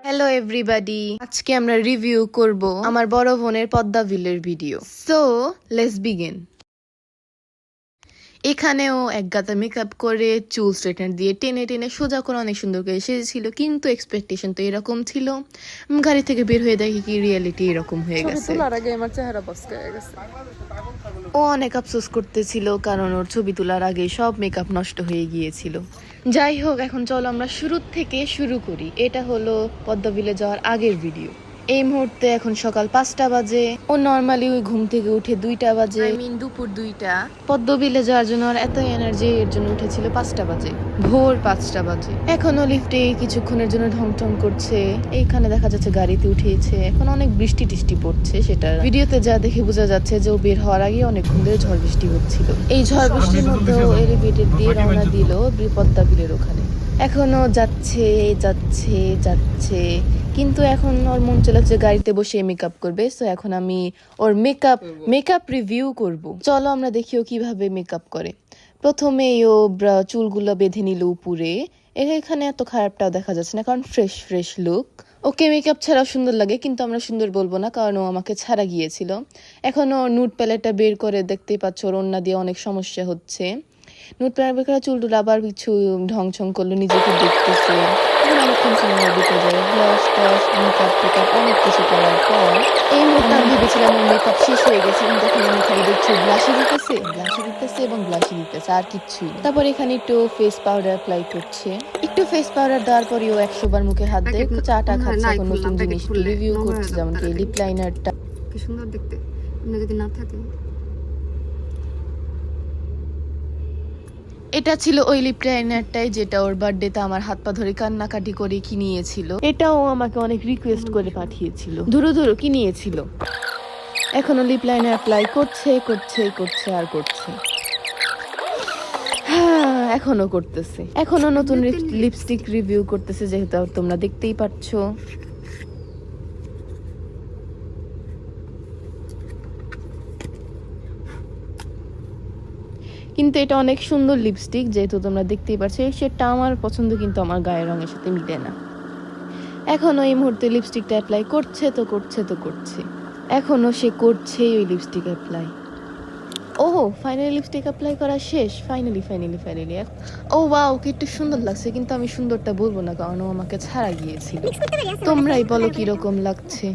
Hello everybody, আজকে আমরা review করব আমার বড় বোনের পদ্মাভিলের ভিডিও। So let's begin. এখানেও এক গাদা মেকআপ করে চুল স্ট্রেটনার দিয়ে টেনে টেনে সোজা করে অনেক সুন্দর করে সেজেছিল, কিন্তু এক্সপেকটেশন তো এরকম ছিল। গাড়ি থেকে বের হয়ে দেখি কি রিয়েলিটি এরকম হয়ে গেছে। ও অনেক আফসোস করতেছিল কারণ ওর ছবি তোলার আগে সব মেকআপ নষ্ট হয়ে গিয়েছিল। যাই হোক, এখন চলো আমরা শুরু থেকে শুরু করি। এটা হলো পদ্মাভিলে যাওয়ার আগের ভিডিও। এই মুহূর্তে এখন সকাল 5টা বাজে। ও নর্মালি ওই ঘুম থেকে উঠে 2টা বাজে, দুপুর 2টা। পদ্মবিলে যাওয়ার জন্য আর এত এনার্জি, এর জন্য উঠেছিল 5টা বাজে, ভোর 5টা বাজে। এখনো লিফটে কিছুক্ষণের জন্য ঢং ঢং করছে। এইখানে দেখা যাচ্ছে গাড়িতে উঠিয়েছে। এখন অনেক বৃষ্টি টিষ্টি পড়ছে, সেটা ভিডিওতে যা দেখে বোঝা যাচ্ছে যে ও বের হওয়ার আগে অনেকক্ষণ ধরে ঝড় বৃষ্টি হচ্ছিল। এই ঝড় বৃষ্টির মধ্যেও এলিভেটেড দিয়ে রওনা দিল পদ্মাবিলের ওখানে। এখনো যাচ্ছে যাচ্ছে যাচ্ছে, কিন্তু এখন ওর মন চলেছে গাড়িতে বসে মেকআপ করবে। সো এখন আমি ওর মেকআপ রিভিউ করব। চলো আমরা দেখি ও কিভাবে মেকআপ করে। প্রথমে ও চুলগুলো বেঁধে নিল উপরে। এখানে এত খারাপটাও দেখা যাচ্ছে না, কারণ ফ্রেশ লুক। ওকে মেকআপ ছাড়া সুন্দর লাগে, কিন্তু আমরা সুন্দর বলবো না কারণ ও আমাকে ছাড়া গিয়েছিল। এখন ও নুড প্যালেটটা বের করে, দেখতেই পাচ্ছ ওর ওড়না দিয়ে অনেক সমস্যা হচ্ছে। নুট প্যালেট বের করে চুল আবার কিছু ঢং করলো, নিজেকে দেখতেছে। অনেকক্ষণ সময় দিতে যায়, ব্লাশ টস মেকআপ টেকআপ অনেক কিছু করার পর এই মুহূর্তে আমি ভেবেছিলাম ওর মেকআপ শেষ হয়ে গেছে, কিন্তু এখন আমি খালি দেখছি ব্লাশি দিতেছে এবং ব্লাশি দিতেছে, আর কিচ্ছুই। তারপর এখানে একটু ফেস পাউডার অ্যাপ্লাই করছে। একটু ফেস পাউডার দেওয়ার পরই ও 100 বার মুখে হাত দিয়ে চাটা খাচ্ছে। এখন নতুন জিনিস রিভিউ করছে, যেমন কি লিপ লাইনারটা কি সুন্দর দেখতে, যদি না থাকে। এটা ছিল ওই লিপ লাইনারটাই যেটা ওর বার্থডেতে আমার হাত পা ধরে কান্নাকাটি করে কিনিয়েছিল। এটাও আমাকে অনেক রিকোয়েস্ট করে পাঠিয়েছিল, ধুরু কিনিয়েছিল। এখনো লিপ লাইনার অ্যাপ্লাই করছে আর করছে। হ্যাঁ, এখনো করতেছে। এখনো নতুন লিপস্টিক রিভিউ করতেছে, যেহেতু তোমরা দেখতেই পাচ্ছ। কিন্তু এটা অনেক সুন্দর লিপস্টিক, যেহেতু তোমরা দেখতেই পাচ্ছ। এই শেডটা আমার পছন্দ, কিন্তু আমার গায়ের রঙের সাথে মিলে না। এখনো এই মুহূর্তে লিপস্টিকটা অ্যাপ্লাই করছে। এখনো সে করছেই ওই লিপস্টিক অ্যাপ্লাই। ওহো, ফাইনালি লিপস্টিক অ্যাপ্লাই করা শেষ। ফাইনালি ও ওয়াও, কি একটু সুন্দর লাগছে, কিন্তু আমি সুন্দরটা বলবো না কারণ ও আমাকে ছাড়া গিয়েছিল। তোমরাই বলো কিরকম লাগছে।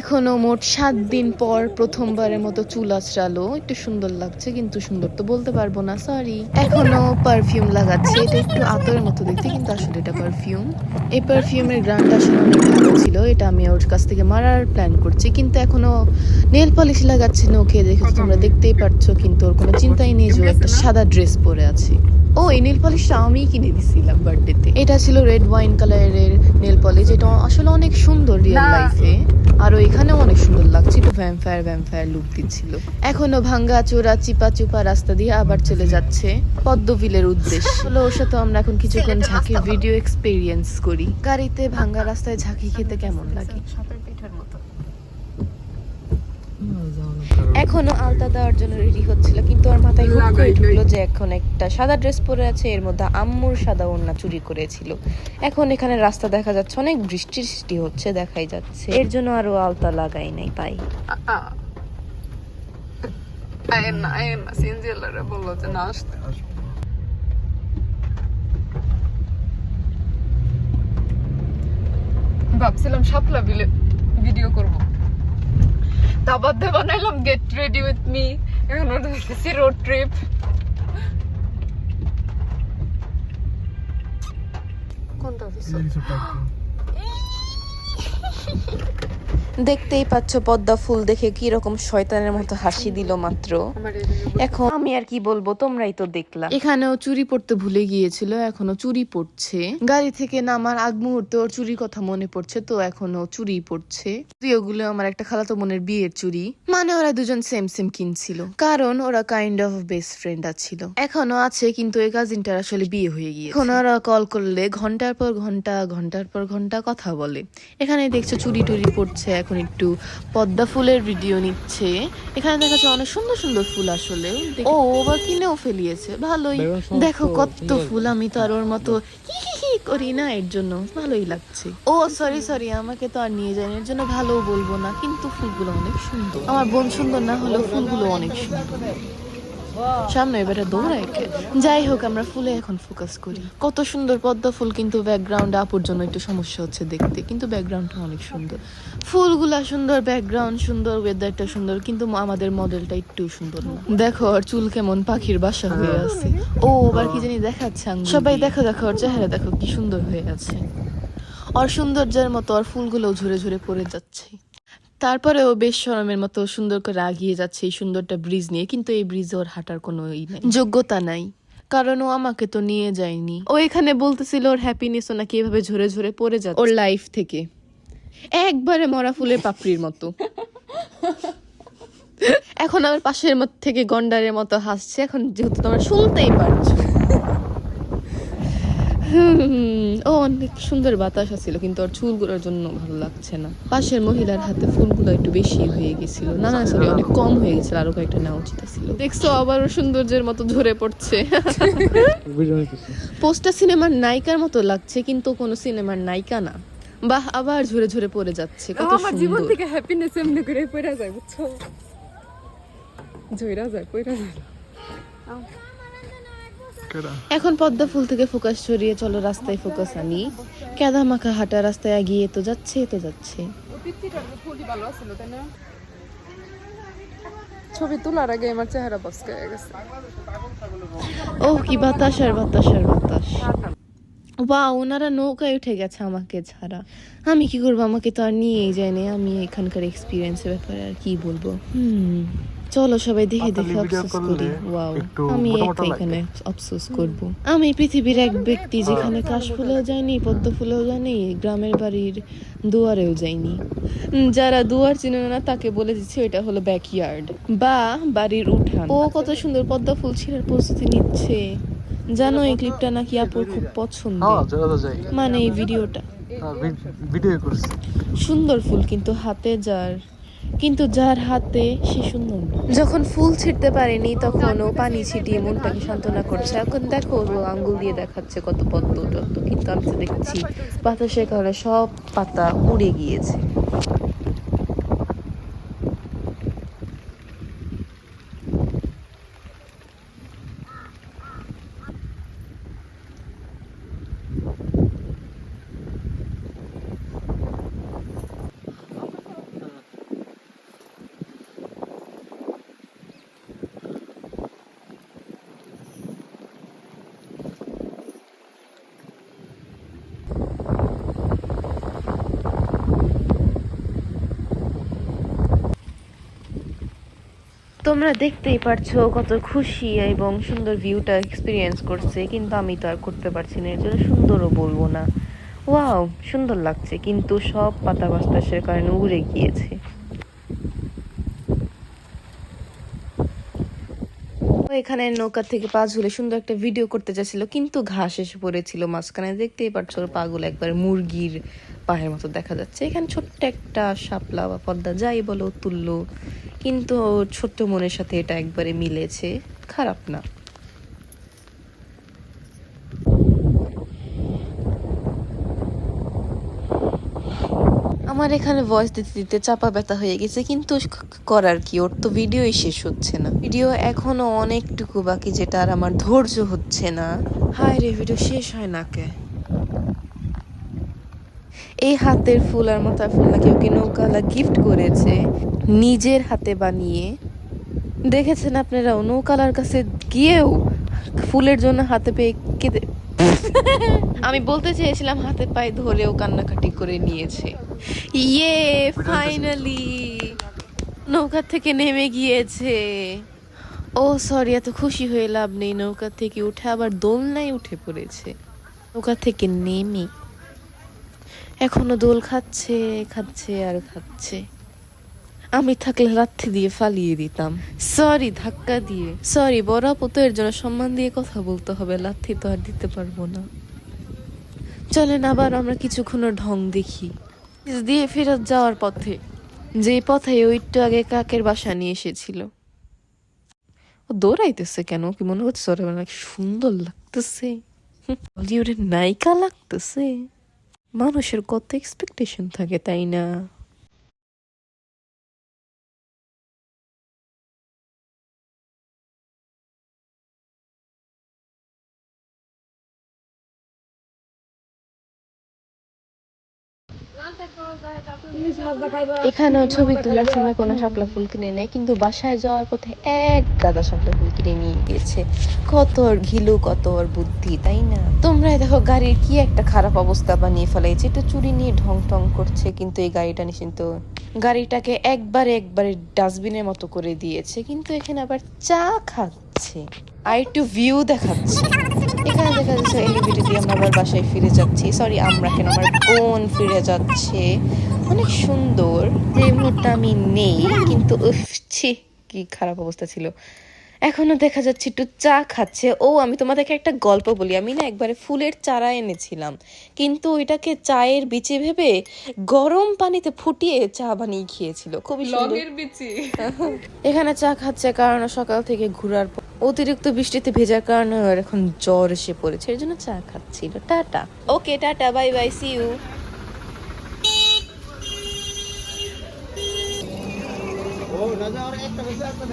এখনো মোট 7 দিন পর প্রথমবারের মতো চুল আঁচড়ালো। একটু সুন্দর লাগছে, কিন্তু সুন্দর তো বলতে পারবো না, সরি। এখনো পারফিউম লাগাচ্ছে। এটা একটু আতরের মতো দেখতে, কিন্তু আসলে এটা পারফিউম। এই পারফিউমের গ্রানটা আসলে অনেক ভালো ছিল। এটা আমি ওর কাছ থেকে মারার প্ল্যান করছি, কিন্তু এখনো নেল পলিশ লাগাচ্ছে নখে, দেখে তোমরা দেখতেই পারছো। কিন্তু ওর কোনো চিন্তাই নেই যে একটা সাদা ড্রেস পরে আছে। ও, এই নেল পলিশটা আমি কিনে দিছিলাম বার্থডেতে। এটা ছিল রেড ওয়াইন কালারের নেল পলিশ। এটা আসলে অনেক সুন্দর রিয়েল লাইফে, আর এখানেও অনেক সুন্দর লাগছে। একটু ভ্যাম্পায়ার লুক দিচ্ছিল। এখনো ভাঙ্গা চোরা চিপা রাস্তা দিয়ে আবার চলে যাচ্ছে পদ্মভিলের উদ্দেশ্যে। হলো ওর সাথে আমরা এখন কিছুক্ষণ ঝাঁকির ভিডিও এক্সপেরিয়েন্স করি। গাড়িতে ভাঙ্গা রাস্তায় ঝাঁকি খেতে কেমন লাগে। এখনো আলতা দেওয়ার জন্য রেডি হচ্ছিল, কিন্তু ওর মাথায় হুট করে ঢুকলো যে এখন একটা সাদা ড্রেস পরে আছে, এর মধ্যে আম্মুর সাদা ওড়না চুরি করেছিল। এখন এখানে রাস্তা দেখা যাচ্ছে অনেক বৃষ্টি হচ্ছে, দেখাই যাচ্ছে। এর জন্য আরো আলতা লাগাই নাই পাই। ভাবছিলাম শাপলা বিলে ভিডিও করবো, তারপর বানাইলাম গেট রেডি উইথ মি। এখন ওটা দেখতেছি রোড ট্রিপ। কোনটা দেখতেই পাচ্ছ পদ্মা ফুল দেখে কি রকম শয়তানের মতো হাসি দিল মাত্র। এখন আমি আর কি বলবো, তোমরাই তো দেখলা। এখানেও চুরি পড়তে ভুলে গিয়েছিল, এখনো চুরি পড়ছে। গাড়ি থেকে নামার আগ মুহূর্তে ওর চুরির কথা মনে পড়ছে, তো এখনো চুরি পড়ছে। ওগুলো আমার একটা খালাতো বোনের বিয়ের চুরি, মানে ওরা দুজন সেম কিনছিল, কারণ ওরা কাইন্ড অফ বেস্ট ফ্রেন্ড ছিল। এখনো আছে, কিন্তু এই কাজিনটার আসলে বিয়ে হয়ে গিয়ে। এখন ওরা কল করলে ঘন্টার পর ঘন্টা কথা বলে। এখানে দেখছো চুরি টুরি পড়ছে। করছে, এখন একটু পদ্মা ফুলের ভিডিও নিচ্ছে। এখানে দেখা যাচ্ছে অনেক সুন্দর সুন্দর ফুল আসলে। ও আবার কিনেও ফেলিয়েছে, ভালোই। দেখো কত ফুল, আমি তো আর ওর মতো হি করি না, এর জন্য ভালোই লাগছে। ও সরি সরি, আমাকে তো আর নিয়ে যায়নি, এর জন্য ভালো বলবো না, কিন্তু ফুলগুলো অনেক সুন্দর। আমার বোন সুন্দর না হলেও ফুলগুলো অনেক সুন্দর। সামনে এবারে দৌড়ায় কে। যাই হোক, আমরা ফুলে এখন ফোকাস করি। কত সুন্দর পদ্ম ফুল, কিন্তু ব্যাকগ্রাউন্ডে আপুর জন্য একটু সমস্যা হচ্ছে দেখতে, কিন্তু ব্যাকগ্রাউন্ডটা অনেক সুন্দর। ফুলগুলা সুন্দর, ব্যাকগ্রাউন্ড সুন্দর, ওয়েদারটা সুন্দর, কিন্তু আমাদের মডেলটা একটু সুন্দর না। দেখো আর চুল কেমন পাখির বাসা হয়ে আছে। ও আবার কি জানি দেখাচ্ছে আঙ্গুল। সবাই দেখো দেখো ওর চেহারা দেখো কি সুন্দর হয়ে আছে। আর সৌন্দর্যের মতো আর ফুলগুলো ঝরে ঝরে পড়ে যাচ্ছে। তারপরে ও বেশ শরমের মতো সুন্দর করে আগিয়ে যাচ্ছে এই সুন্দরটা ব্রিজ নিয়ে, কিন্তু এই ব্রিজে ওর হাঁটার কোনো যোগ্যতা নাই, কারণ ও আমাকে তো নিয়ে যায়নি। ও এখানে বলতেছিল ওর হ্যাপিনেস ও নাকি এভাবে ঝরে ঝরে পড়ে যাচ্ছে ওর লাইফ থেকে, একবারে মরা ফুলের পাপড়ির মতো। এখন আমার পাশের মধ্যে থেকে গন্ডারের মতো হাসছে, এখন যেহেতু তোমরা শুনতেই পারছো। ও অনেক সুন্দর বাতাস আছিল, কিন্তু ওর চুলগুলোর জন্য ভালো লাগছে না। পাশের মহিলার হাতে ফুলগুলো একটু বেশি হয়ে গেছিল, না না সরি অনেক কম হয়ে গেছিল, আরো কয়েকটা নেওয়া উচিত ছিল। দেখছো আবার ওর সৌন্দর্যের মতো ঝরে পড়ছে। পোস্টার সিনেমার নায়িকার মতো লাগছে, কিন্তু কোনো সিনেমার নায়িকা না। বাহ, আবার ঝরে ঝরে পড়ে যাচ্ছে, কত আমার জীবন সুন্দর। থেকে হ্যাপিনেস এমনি করে পড়া যায়, বুঝছো? ঝইরা যায়, পড়া যায়। এখন পদ্মা ফুল থেকে ফোকাস সরিয়ে চলো রাস্তায় ফোকাস আনি। কেদা মাখা হাঁটা রাস্তায় এগিয়ে তো যাচ্ছে তো যাচ্ছে। ছবি তোলার আগে আমার চেহারা বসকে হয়ে গেছে। ও কি বাতাস আর বাতাস আর বাতাস। বা ওনারা নৌকায় উঠে গেছে আমাকে ছাড়া, আমি কি করবো, আমাকে তো আর নিয়েই যায়নি। আমি এখানকার এক্সপিরিয়েন্সের ব্যাপারে আর কি বলবো। চলো সবাই দেখে দেখে আফসোস করি। ওয়াও, আমি একা এখানে আফসোস করব। আমি পৃথিবীর এক ব্যক্তি যেখানে কাশ ফুলেও যায়নি, পদ্ম ফুলেও যায়নি, গ্রামের বাড়ির দুয়ারেও যায়নি। যারা দুয়ার চিনে না তাকে বলে দিচ্ছি এটা হলো ব্যাকইয়ার্ড বা বাড়ির উঠান। ও কত সুন্দর পদ্ম ফুল ছিঁড়ার প্রস্তুতি নিচ্ছে। জানো এই ক্লিপটা নাকি আপুর খুব পছন্দ, মানে এই ভিডিওটা। সুন্দর ফুল, কিন্তু হাতে যার, কিন্তু যার হাতে সে সুন্দর না। যখন ফুল ছিঁড়তে পারেনি তখন ও পানি ছিটিয়ে মনটাকে সান্ত্বনা করছে। এখন দেখো ও আঙ্গুল দিয়ে দেখাচ্ছে কত পদ্ম টদ্ম, কিন্তু আমি তো দেখছি বাতাসের কারণে সব পাতা উড়ে গিয়েছে। তোমরা দেখতেই পারছো কত খুশি এবং সুন্দর ভিউটা এক্সপিরিয়েন্স করছে, কিন্তু আমি তো আর করতে পারছি না, এর জন্য সুন্দরও বলবো না। ওয়াও সুন্দর লাগছে, কিন্তু সব পাতা বাতাসের কারণে উড়ে গিয়েছে। এখানে নৌকা থেকে পা ঝুলে সুন্দর একটা ভিডিও করতে চাইছিল, কিন্তু ঘাস এসে পড়েছিল মাঝখানে। দেখতেই পারছো ওর পাগুলো একবার মুরগির পায়ের মতো দেখা যাচ্ছে। এখানে ছোট্ট একটা শাপলা বা পদ্মা যাই বলো তুললো, কিন্তু ছোট্ট মনের সাথে এটা একবারে মিলেছে, খারাপ না। আমার এখানে ভয়েস দিতে দিতে চাপা ব্যথা হয়ে গেছে, কিন্তু করার কি, ওর তো ভিডিওই শেষ হচ্ছে না। ভিডিও এখনো অনেকটুকু বাকি, যেটা আর আমার ধৈর্য হচ্ছে না। হায় রে, ভিডিও শেষ হয় না কে। এই হাতের ফুল আর মাথার ফুল না কেউ কি নৌকালা গিফট করেছে নিজের হাতে বানিয়ে। দেখেছেন আপনারা নৌকালার কাছে গিয়েও ফুলের জন্য হাতে পেয়ে কেঁদে আমি বলতে চেয়েছিলাম হাতে পায়ে ধরেও কান্নাকাটি করে নিয়েছে। ইয়ে ফাইনালি নৌকা থেকে নেমে গিয়েছে। ও সরি, এত খুশি হয়ে লাভ নেই, নৌকা থেকে উঠে আবার দোলনায় উঠে পড়েছে। নৌকা থেকে নেমে এখনো দোল খাচ্ছে খাচ্ছে আর খাচ্ছে। আমি থাকলে লাথি দিয়ে ফালিয়ে দিতাম। সরি, ধাক্কা দিয়ে। সরি, বড় আপু তো, এর জন্য সম্মান দিয়ে কথা বলতে হবে, লাথি তো আর দিতে পারবো না। চলেন আবার আমরা কিছুক্ষণ ঢং দেখি। দিয়ে ফেরত যাওয়ার পথে, যে পথে ও একটু আগে কাকের বাসা নিয়ে এসেছিল। ও দৌড়াইতেছে কেন? কি মনে হচ্ছে ওর অনেক সুন্দর লাগতেছে, বলিউডের নায়িকা লাগতেছে। মানুষের কত এক্সপেকটেশন থাকে, তাই না? এখানেও ছবি তোলার সময় কোনো শাপলা ফুল কিনে নেয়, কিন্তু বাসায় যাওয়ার পথে এক গাদা শাপলা ফুল কিনে নিয়ে গিয়েছে। কত ওর ঘিলু, কত ওর বুদ্ধি, তাই না? তোমরা দেখো গাড়ির কি একটা খারাপ অবস্থা বানিয়ে ফেলেছে। এটা চুরি নিয়ে ঢং টং করছে, কিন্তু এই গাড়িটা নিশ্চিন্ত গাড়িটাকে একবারে ডাস্টবিনের মতো করে দিয়েছে, কিন্তু এখানে আবার চা খাচ্ছে আর একটু ভিউ দেখাচ্ছে। এখানে দেখা যাচ্ছে এলিভেটর দিয়ে আমরা আবার বাসায় ফিরে যাচ্ছি। সরি, আমরা কেন, আমার বোন ফিরে যাচ্ছে। অনেক সুন্দর। যে মুহূর্তে আমি নেই, কিন্তু উফ ছি, কি খারাপ অবস্থা ছিল। এখনো দেখা যাচ্ছে একটু চা খাচ্ছে। ও, আমি তোমাদেরকে একটা গল্প বলি। আমি না একবারে ফুলের চারা এনেছিলাম, কিন্তু ওইটাকে চায়ের বিচি ভেবে গরম পানিতে ফুটিয়ে চা বানিয়ে খেয়েছিল। খুবই সুন্দর। লগের বিচি। এখানে চা খাচ্ছে কারণ সকাল থেকে ঘোরার পর অতিরিক্ত বৃষ্টিতে ভেজার কারণে ওর এখন জ্বর এসে পড়েছে, এর জন্য চা খাচ্ছিল। Tata, okay, tata, bye bye, see you. ও রাজা আর একটা বসে আছে